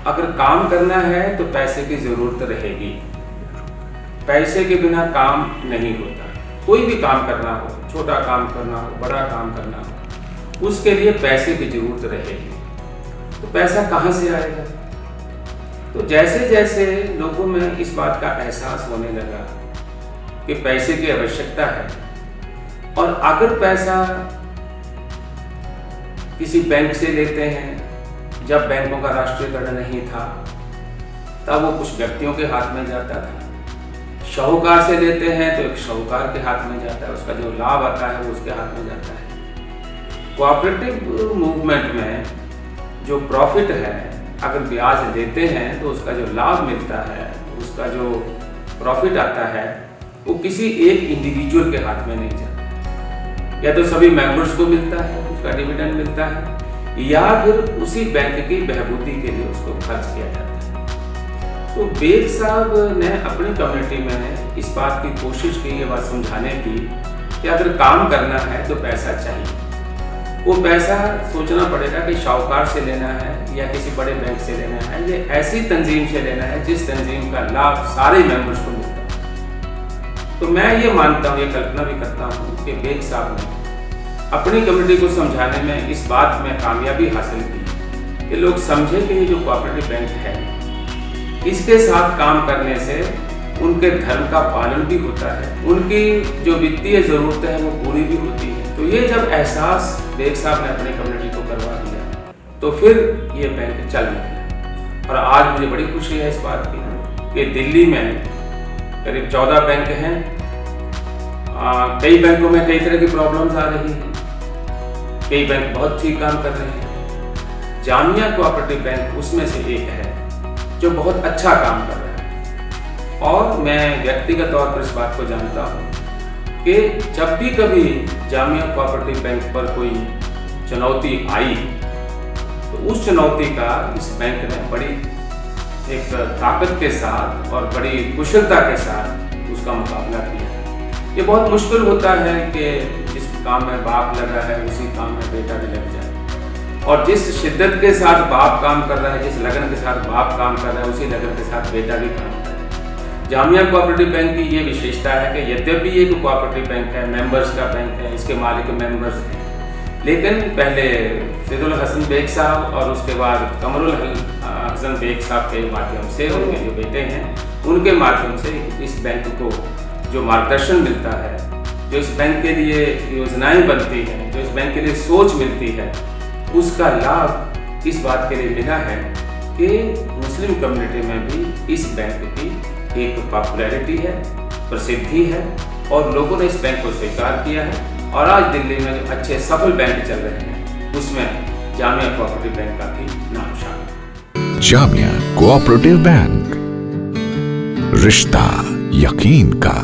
अगर काम करना है तो पैसे की ज़रूरत रहेगी। पैसे के बिना काम नहीं होता। कोई भी काम करना हो, छोटा काम करना हो, बड़ा काम करना हो, उसके लिए पैसे की ज़रूरत रहेगी। तो पैसा कहाँ से आएगा? तो जैसे जैसे लोगों में इस बात का एहसास होने लगा कि पैसे की आवश्यकता है, और अगर पैसा किसी बैंक से लेते हैं, जब बैंकों का राष्ट्रीयकरण नहीं था तब वो कुछ व्यक्तियों के हाथ में जाता था। शाहूकार से लेते हैं तो एक शाहूकार के हाथ में जाता है, उसका जो लाभ आता है वो उसके हाथ में जाता है। कोऑपरेटिव मूवमेंट में जो प्रॉफिट है, अगर ब्याज लेते हैं तो उसका जो लाभ मिलता है, उसका जो प्रॉफिट आता है, वो किसी एक इंडिविजुअल के हाथ में नहीं जाता। या तो सभी मेंबर्स को मिलता है, उसका डिविडेंड मिलता है, या फिर उसी बैंक की बहबूदी के लिए उसको खर्च किया जाता है। तो बेग साहब ने अपनी कम्युनिटी में इस बात की कोशिश की, ये बात समझाने की कि अगर काम करना है तो पैसा चाहिए। वो पैसा सोचना पड़ेगा कि शाहूकार से लेना है या किसी बड़े बैंक से लेना है, ये ऐसी तंजीम से लेना है जिस तंजीम का लाभ सारे मेंबर्स को मिलता है। तो मैं ये मानता हूँ, ये कल्पना भी करता हूँ कि बेग साहब ने अपनी कम्युनिटी को समझाने में इस बात में कामयाबी हासिल की कि लोग समझे कि ये जो कोऑपरेटिव बैंक है, इसके साथ काम करने से उनके धर्म का पालन भी होता है, उनकी जो वित्तीय ज़रूरतें हैं वो पूरी भी होती है। तो ये जब एहसास बेग साहब ने अपनी कम्युनिटी को करवा दिया तो फिर ये बैंक चल निकला। और आज मुझे बड़ी खुशी है इस बात की कि दिल्ली में करीब 14 बैंक हैं। कई बैंकों में कई तरह की प्रॉब्लम्स आ रही हैं, कई बैंक बहुत ठीक काम कर रहे हैं। जामिया कोऑपरेटिव बैंक उसमें से एक है जो बहुत अच्छा काम कर रहा है। और मैं व्यक्तिगत तौर पर इस बात को जानता हूँ कि जब भी कभी जामिया कोऑपरेटिव बैंक पर कोई चुनौती आई तो उस चुनौती का इस बैंक ने बड़ी एक ताकत के साथ और बड़ी कुशलता के साथ उसका मुकाबला किया। ये बहुत मुश्किल होता है कि जिस काम में बाप लगा है उसी काम में बेटा भी लग जाए, और जिस शिद्दत के साथ बाप काम कर रहा है, जिस लगन के साथ बाप काम कर रहा है, उसी लगन के साथ बेटा भी काम कर रहा है। जामिया कोऑपरेटिव बैंक की ये विशेषता है कि यद्यपि ये कोऑपरेटिव बैंक है, मेंबर्स का बैंक है, इसके मालिक मेंबर्स हैं, लेकिन पहले फैजुल हसन बेग साहब और उसके बाद कमरुल हसन बेग साहब के माध्यम से, उनके जो बेटे हैं उनके माध्यम से इस बैंक को जो मार्गदर्शन मिलता है, जो इस बैंक के लिए योजनाएं बनती हैं, जो इस बैंक के लिए सोच मिलती है, उसका लाभ इस बात के लिए मिला है कि मुस्लिम कम्युनिटी में भी इस बैंक की एक पॉपुलैरिटी है, प्रसिद्धि है, और लोगों ने इस बैंक को स्वीकार किया है। और आज दिल्ली में जो अच्छे सफल बैंक चल रहे हैं उसमें जामिया कोऑपरेटिव बैंक का भी नाम शामिल। जामिया कोऑपरेटिव बैंक, रिश्ता यकीन का।